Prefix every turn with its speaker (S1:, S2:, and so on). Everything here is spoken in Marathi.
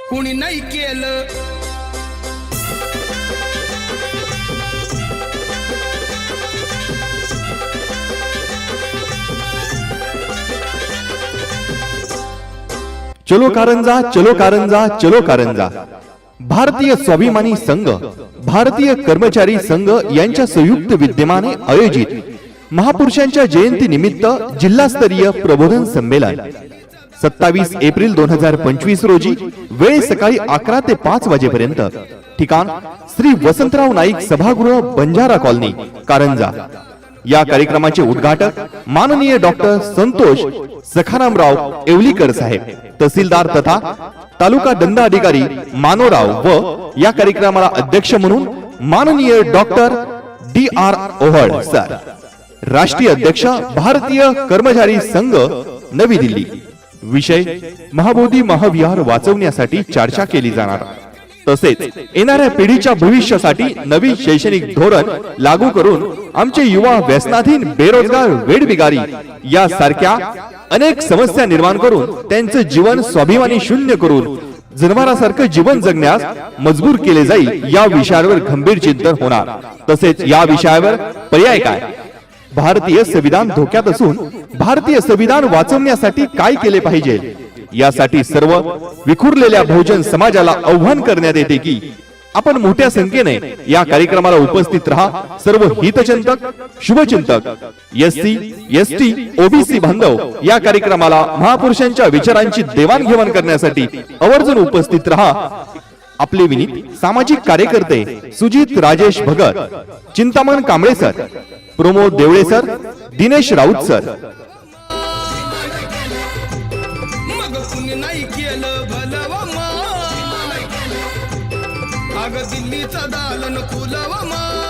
S1: कुणी नाही केलं.
S2: चलो कारंजा, चलो कारंजा, चलो कारंजा. भारतीय स्वाभिमानी संघ, भारतीय कर्मचारी संघ यांच्या संयुक्त विद्यमाने आयोजित महापुरुषांच्या जयंती निमित्त जिल्हास्तरीय प्रबोधन संमेलन 27 एप्रिल 2025 रोजी वेळ सकाळी 11 ते 5 वाजेपर्यंत. ठिकाण श्री वसंतराव नाईक सभागृह, बंजारा कॉलनी, कारंजा. या कार्यक्रमाचे उद्घाटक माननीय डॉक्टर संतोष सखारामराव येवलीकर साहेब, तहसीलदार तथा तालुका दंडाधिकारी मानोराव, व या कार्यक्रमाला अध्यक्ष म्हणून माननीय डॉक्टर DR ओहळ सर, राष्ट्रीय अध्यक्ष भारतीय कर्मचारी संघ, नवी दिल्ली. विषय महाबोधी महाविहार वाचवण्यासाठी चर्चा केली जाणार, तसेच येणाऱ्या पिढीच्या भविष्यासाठी नवी शैक्षणिक धोरण लागू करून आमचे युवा व्यसनाधीन, बेरोजगार, वेठबिगारी यासारख्या अनेक समस्या निर्माण करून त्यांचे जीवन स्वाभिमानी शून्य करून जनावरांसारखं जीवन जगण्यास मजबूर केले जाईल, या विषयावर गंभीर चिंतन होणार. तसेच या विषयावर पर्याय काय, भारतीय संविधान धोक्यात असून भारतीय संविधान वाचवण्यासाठी काय केले पाहिजे, यासाठी सर्व विखुरलेल्या बहुजन समाजाला आव्हान करण्यात येते की आपण मोठ्या संख्येने या कार्यक्रमाला उपस्थित राहा. सर्व हितचिंतक, शुभचिंतक, SC, ST, OBC बांधव या कार्यक्रमाला महापुरुषांच्या विचारांची देवाणघेवाण करण्यासाठी आवर्जून उपस्थित राहा. आपले विनीत सामाजिक कार्यकर्ते सुजित राजेश भगत, चिंतामण कांबळे सर, प्रमोद देवळे सर, दिनेश राऊत सर.
S1: मग कुणी नाही केलं भलं व माय. अगं दिल्लीचा दालन खुलव माय.